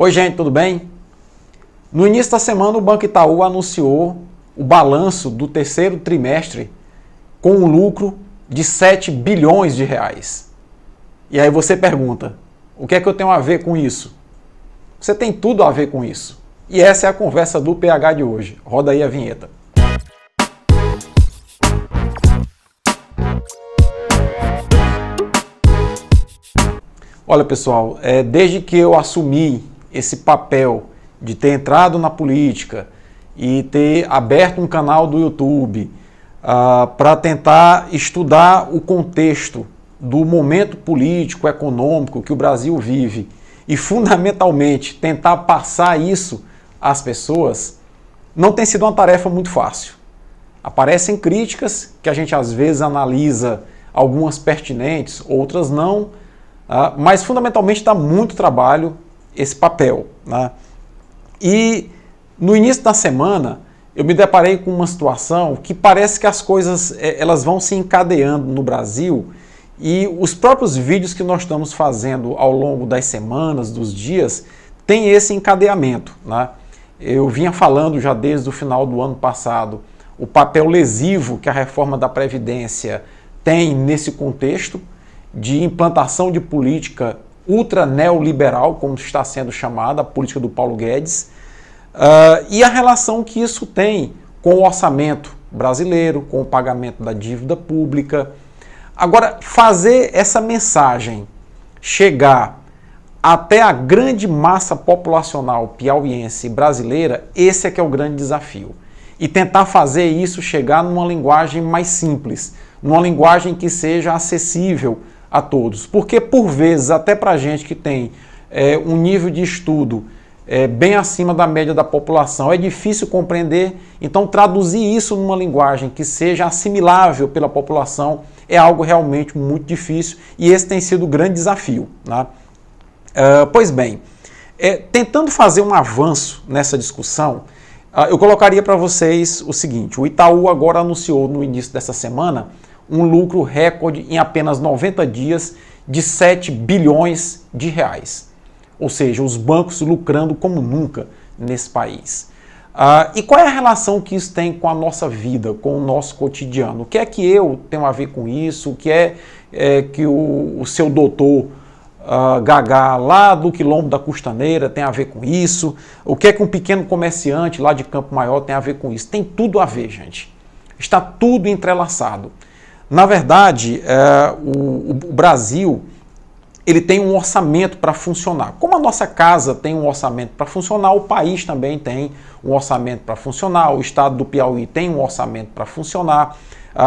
Oi, gente, tudo bem? No início da semana, o Banco Itaú anunciou o balanço do terceiro trimestre com um lucro de 7 bilhões de reais. E aí você pergunta, o que é que eu tenho a ver com isso? Você tem tudo a ver com isso. E essa é a conversa do PH de hoje. Roda aí a vinheta. Olha, pessoal, desde que eu assumi esse papel de ter entrado na política e ter aberto um canal do YouTube para tentar estudar o contexto do momento político, econômico que o Brasil vive e, fundamentalmente, tentar passar isso às pessoas, não tem sido uma tarefa muito fácil. Aparecem críticas que a gente às vezes analisa, algumas pertinentes, outras não, mas fundamentalmente dá muito trabalho esse papel, né? E no início da semana eu me deparei com uma situação que parece que as coisas elas vão se encadeando no Brasil e os próprios vídeos que nós estamos fazendo ao longo das semanas, dos dias, tem esse encadeamento, né? Eu vinha falando já desde o final do ano passado o papel lesivo que a reforma da Previdência tem nesse contexto de implantação de política ultra neoliberal, como está sendo chamada, a política do Paulo Guedes, e a relação que isso tem com o orçamento brasileiro, com o pagamento da dívida pública. Agora, fazer essa mensagem chegar até a grande massa populacional piauiense e brasileira, esse é que é o grande desafio. E tentar fazer isso chegar numa linguagem mais simples, numa linguagem que seja acessível a todos. Porque, por vezes, até para a gente que tem um nível de estudo bem acima da média da população, é difícil compreender. Então, traduzir isso numa linguagem que seja assimilável pela população é algo realmente muito difícil e esse tem sido o grande desafio, né? Pois bem, tentando fazer um avanço nessa discussão, eu colocaria para vocês o seguinte: o Itaú agora anunciou no início dessa semana um lucro recorde em apenas 90 dias de 7 bilhões de reais. Ou seja, os bancos lucrando como nunca nesse país. E qual é a relação que isso tem com a nossa vida, com o nosso cotidiano? O que é que eu tenho a ver com isso? O que é que o seu doutor Gagá lá do Quilombo da Custaneira tem a ver com isso? O que é que um pequeno comerciante lá de Campo Maior tem a ver com isso? Tem tudo a ver, gente. Está tudo entrelaçado. Na verdade, o Brasil ele tem um orçamento para funcionar. Como a nossa casa tem um orçamento para funcionar, o país também tem um orçamento para funcionar, o estado do Piauí tem um orçamento para funcionar,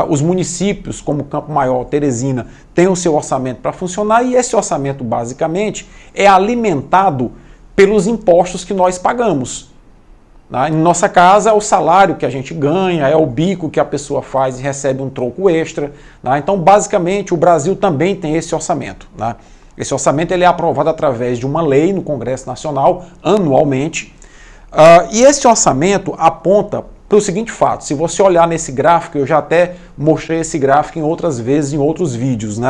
os municípios como Campo Maior, Teresina, têm o seu orçamento para funcionar e esse orçamento basicamente é alimentado pelos impostos que nós pagamos. Em nossa casa é o salário que a gente ganha, é o bico que a pessoa faz e recebe um troco extra. Então, basicamente, o Brasil também tem esse orçamento. Esse orçamento ele é aprovado através de uma lei no Congresso Nacional, anualmente. E esse orçamento aponta para o seguinte fato: se você olhar nesse gráfico, eu já até mostrei esse gráfico em outras vezes, em outros vídeos,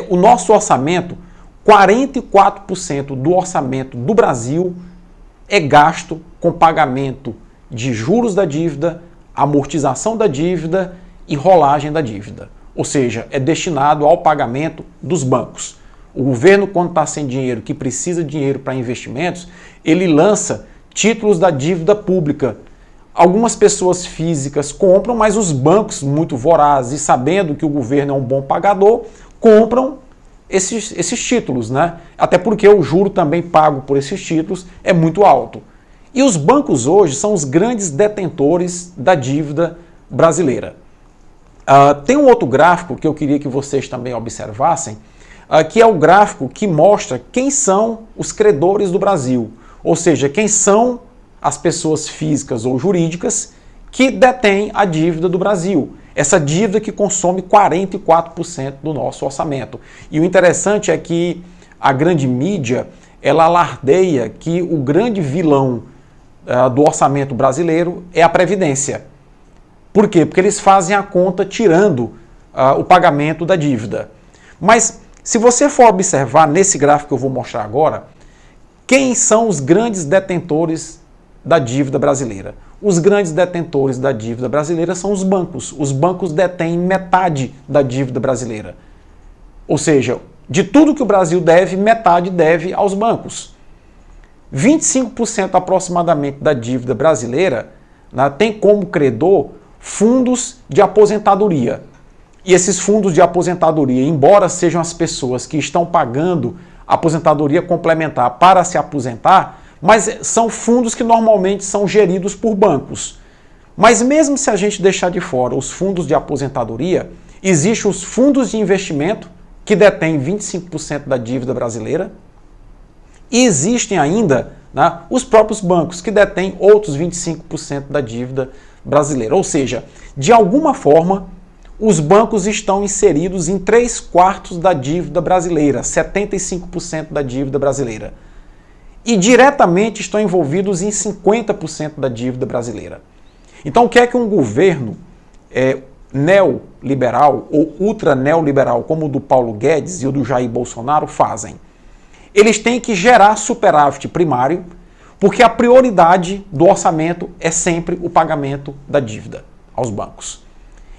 o nosso orçamento, 44% do orçamento do Brasil é gasto com pagamento de juros da dívida, amortização da dívida e rolagem da dívida. Ou seja, é destinado ao pagamento dos bancos. O governo, quando está sem dinheiro, que precisa de dinheiro para investimentos, ele lança títulos da dívida pública. Algumas pessoas físicas compram, mas os bancos, muito vorazes, sabendo que o governo é um bom pagador, compram esses títulos, Até porque o juro também pago por esses títulos é muito alto. E os bancos hoje são os grandes detentores da dívida brasileira. Tem um outro gráfico que eu queria que vocês também observassem, que é o gráfico que mostra quem são os credores do Brasil, ou seja, quem são as pessoas físicas ou jurídicas que detêm a dívida do Brasil. Essa dívida que consome 44% do nosso orçamento. E o interessante é que a grande mídia, ela alardeia que o grande vilão do orçamento brasileiro é a Previdência. Por quê? Porque eles fazem a conta tirando o pagamento da dívida. Mas se você for observar nesse gráfico que eu vou mostrar agora, Quem são os grandes detentores da dívida brasileira? Os grandes detentores da dívida brasileira são os bancos. Os bancos detêm metade da dívida brasileira. Ou seja, de tudo que o Brasil deve, metade deve aos bancos. 25% aproximadamente da dívida brasileira, né, tem como credor fundos de aposentadoria. E esses fundos de aposentadoria, embora sejam as pessoas que estão pagando aposentadoria complementar para se aposentar, mas são fundos que normalmente são geridos por bancos. Mas mesmo se a gente deixar de fora os fundos de aposentadoria, existem os fundos de investimento, que detêm 25% da dívida brasileira, e existem ainda, né, os próprios bancos, que detêm outros 25% da dívida brasileira. Ou seja, de alguma forma, os bancos estão inseridos em 3/4 da dívida brasileira, 75% da dívida brasileira. E diretamente estão envolvidos em 50% da dívida brasileira. Então, o que é que um governo neoliberal ou ultra-neoliberal, como o do Paulo Guedes e o do Jair Bolsonaro, fazem? Eles têm que gerar superávit primário, porque a prioridade do orçamento é sempre o pagamento da dívida aos bancos.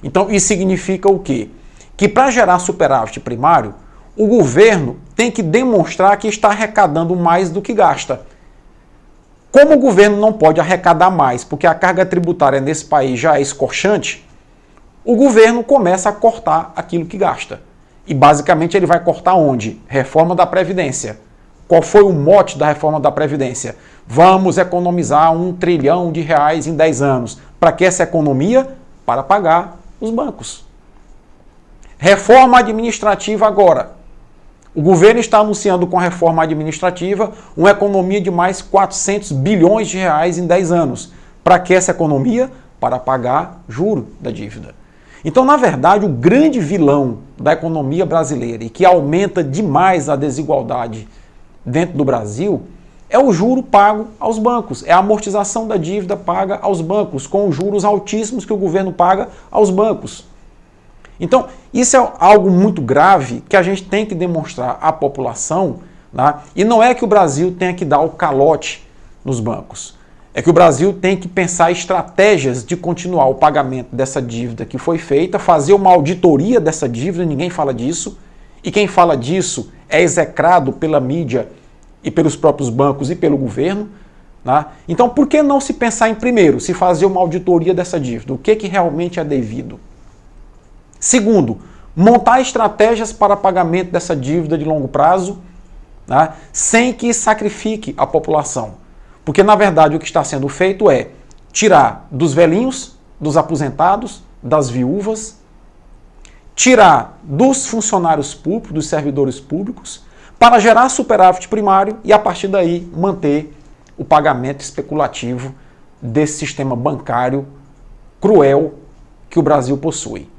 Então, isso significa o quê? Que para gerar superávit primário, o governo tem que demonstrar que está arrecadando mais do que gasta. Como o governo não pode arrecadar mais, porque a carga tributária nesse país já é escorchante, o governo começa a cortar aquilo que gasta. E basicamente ele vai cortar onde? Reforma da Previdência. Qual foi o mote da reforma da Previdência? Vamos economizar R$1 trilhão em 10 anos. Para que essa economia? Para pagar os bancos. Reforma administrativa agora. O governo está anunciando com a reforma administrativa uma economia de mais 400 bilhões de reais em 10 anos. Para que essa economia? Para pagar juro da dívida. Então, na verdade, o grande vilão da economia brasileira e que aumenta demais a desigualdade dentro do Brasil é o juro pago aos bancos, é a amortização da dívida paga aos bancos, com os juros altíssimos que o governo paga aos bancos. Então, isso é algo muito grave que a gente tem que demonstrar à população, né? E não é que o Brasil tenha que dar o calote nos bancos. É que o Brasil tem que pensar estratégias de continuar o pagamento dessa dívida que foi feita, fazer uma auditoria dessa dívida, ninguém fala disso, e quem fala disso é execrado pela mídia e pelos próprios bancos e pelo governo. Né? Então, por que não se pensar em primeiro, se fazer uma auditoria dessa dívida? O que realmente é devido? Segundo, montar estratégias para pagamento dessa dívida de longo prazo, né, sem que sacrifique a população. Porque, na verdade, o que está sendo feito é tirar dos velhinhos, dos aposentados, das viúvas, tirar dos funcionários públicos, dos servidores públicos, para gerar superávit primário e, a partir daí, manter o pagamento especulativo desse sistema bancário cruel que o Brasil possui.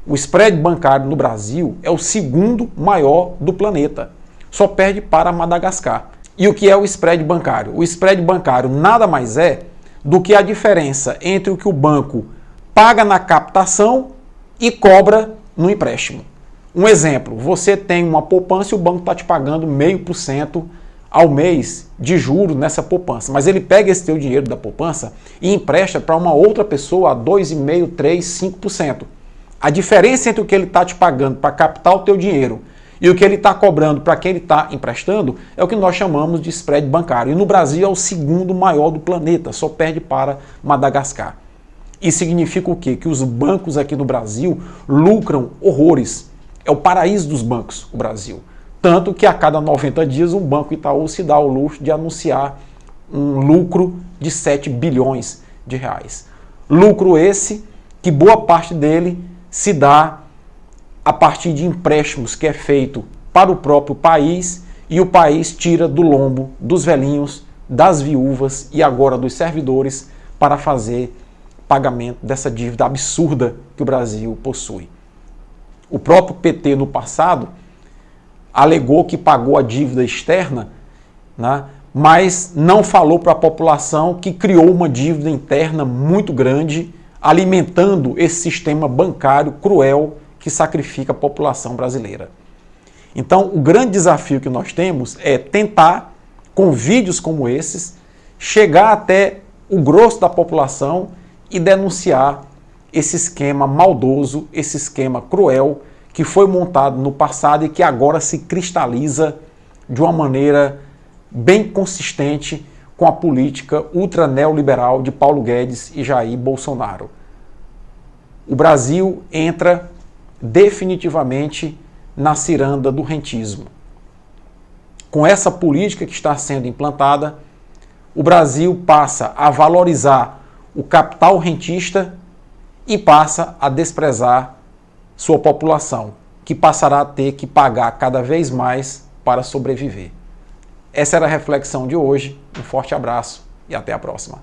O spread bancário no Brasil é o segundo maior do planeta. Só perde para Madagascar. E o que é o spread bancário? O spread bancário nada mais é do que a diferença entre o que o banco paga na captação e cobra no empréstimo. Um exemplo, você tem uma poupança e o banco está te pagando 0,5% ao mês de juros nessa poupança, mas ele pega esse teu dinheiro da poupança e empresta para uma outra pessoa a 2,5%, 3%, 5%. A diferença entre o que ele está te pagando para captar o teu dinheiro e o que ele está cobrando para quem ele está emprestando é o que nós chamamos de spread bancário. E no Brasil é o segundo maior do planeta, só perde para Madagascar. Isso significa o quê? Que os bancos aqui no Brasil lucram horrores. É o paraíso dos bancos, o Brasil. Tanto que a cada 90 dias um banco Itaú se dá o luxo de anunciar um lucro de 7 bilhões de reais. Lucro esse que boa parte dele se dá a partir de empréstimos que é feito para o próprio país e o país tira do lombo dos velhinhos, das viúvas e agora dos servidores para fazer pagamento dessa dívida absurda que o Brasil possui. O próprio PT no passado alegou que pagou a dívida externa, né, mas não falou para a população que criou uma dívida interna muito grande, alimentando esse sistema bancário cruel que sacrifica a população brasileira. Então, o grande desafio que nós temos é tentar com vídeos como esses, chegar até o grosso da população e denunciar esse esquema maldoso, esse esquema cruel que foi montado no passado e que agora se cristaliza de uma maneira bem consistente com a política ultra-neoliberal de Paulo Guedes e Jair Bolsonaro. O Brasil entra definitivamente na ciranda do rentismo. Com essa política que está sendo implantada, o Brasil passa a valorizar o capital rentista e passa a desprezar sua população, que passará a ter que pagar cada vez mais para sobreviver. Essa era a reflexão de hoje. Um forte abraço e até a próxima.